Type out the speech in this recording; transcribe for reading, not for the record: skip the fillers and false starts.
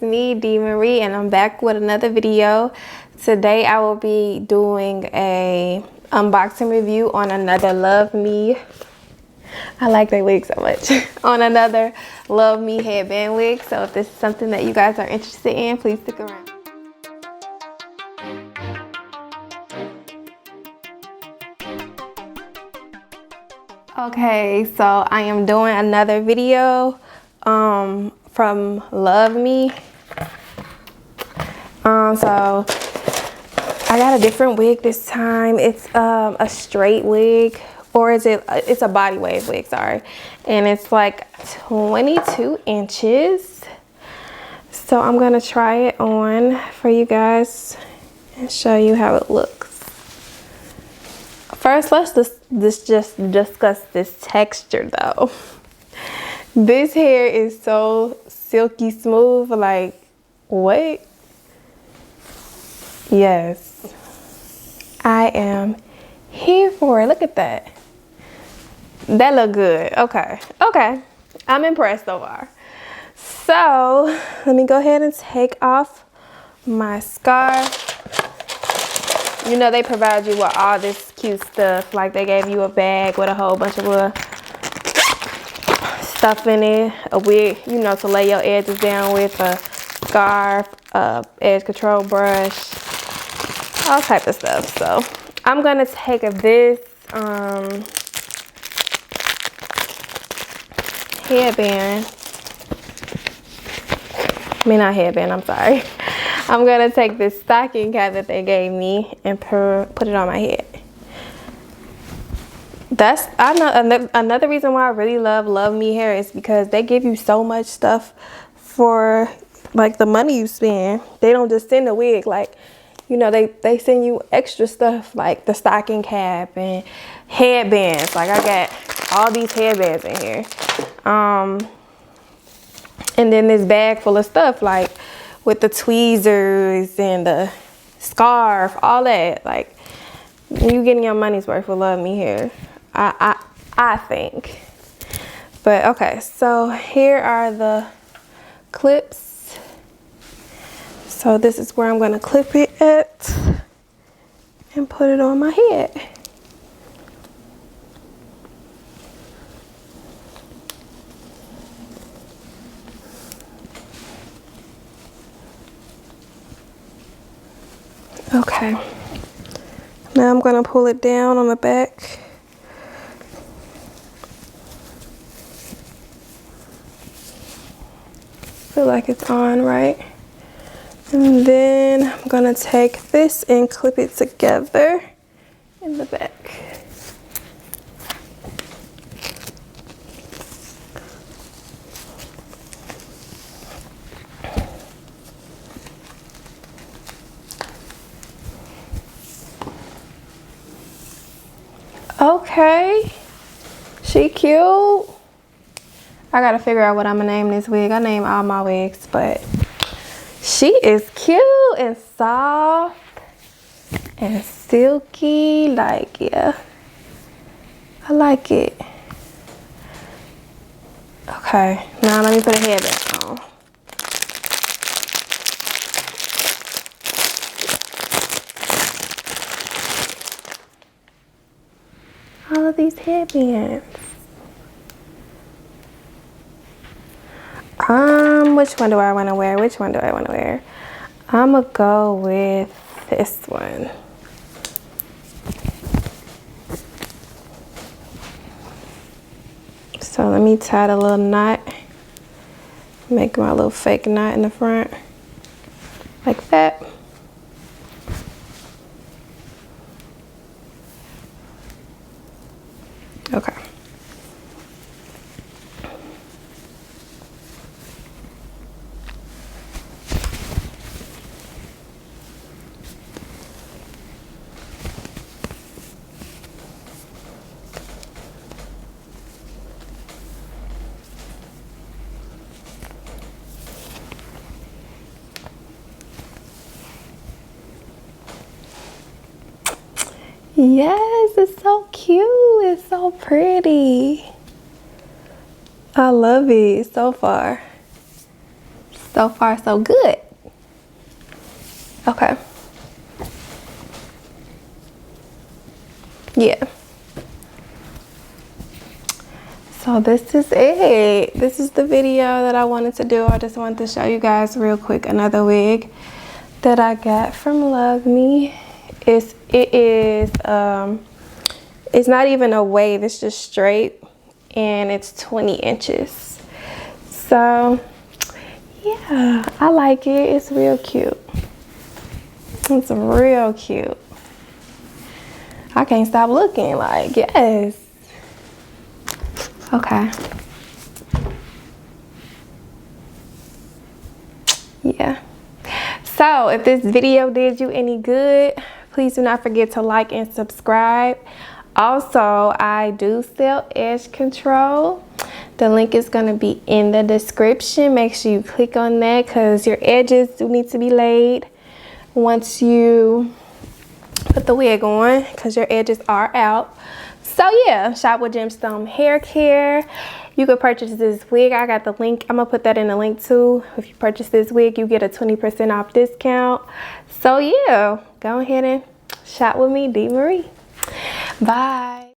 me, D. Marie, and I'm back with another video. Today I will be doing a unboxing review on another Love Me. I like that wig so much. On another Love Me headband wig. So if this is something that you guys are interested in, please stick around. Okay, so I am doing another video from Love Me. So I got a different wig this time. It's a straight wig, or it's a body wave wig, sorry. And it's like 22 inches. So I'm gonna try it on for you guys and show you how it looks. First, let's just discuss this texture though. This hair is so silky smooth, like, what? Yes, I am here for it. Look at that. That look good. Okay, I'm impressed so far. So let me go ahead and take off my scarf. You know they provide you with all this cute stuff. Like they gave you a bag with a whole bunch of little stuff in it. A wig, you know, to lay your edges down with, a scarf, a edge control brush, all type of stuff. So I'm gonna take this headband. I mean, not headband, I'm sorry. I'm gonna take this stocking cap that they gave me and put it on my head. I know another reason why I really love Me hair is because they give you so much stuff for like the money you spend. They don't just send a wig, like, you know, they send you extra stuff like the stocking cap and headbands. Like I got all these headbands in here. And then this bag full of stuff like with the tweezers and the scarf, all that. Like, you getting your money's worth with Love Me hair, I think. But okay, so here are the clips. So this is where I'm gonna clip it at and put it on my head. Okay, now I'm gonna pull it down on the back. Feel like it's on right. And then I'm gonna take this and clip it together in the back. Okay, she cute. I gotta figure out what I'm gonna name this wig. I name all my wigs, but she is cute and soft and silky. Like, yeah, I like it. Okay, now let me put a headband on. All of these headbands. Which one do I want to wear? Which one do I want to wear? I'm gonna go with this one. So let me tie the little knot. Make my little fake knot in the front. Like that. Okay. Yes, it's so cute. It's so pretty. I love it so far. So far, so good. Okay. Yeah. So this is it. This is the video that I wanted to do. I just wanted to show you guys real quick another wig that I got from Love Me. It's not even a wave, it's just straight, and it's 20 inches. So yeah, I like it. It's real cute. It's real cute. I can't stop looking, like, yes. Okay. Yeah. So if this video did you any good, please do not forget to like and subscribe. Also, I do sell edge control. The link is going to be in the description. Make sure you click on that because your edges do need to be laid once you put the wig on, because your edges are out. So yeah, shop with Gemstone Hair Care. You could purchase this wig. I got the link. I'm gonna put that in the link too. If you purchase this wig, you get a 20% off discount. So yeah, go ahead and shop with me, D. Marie. Bye.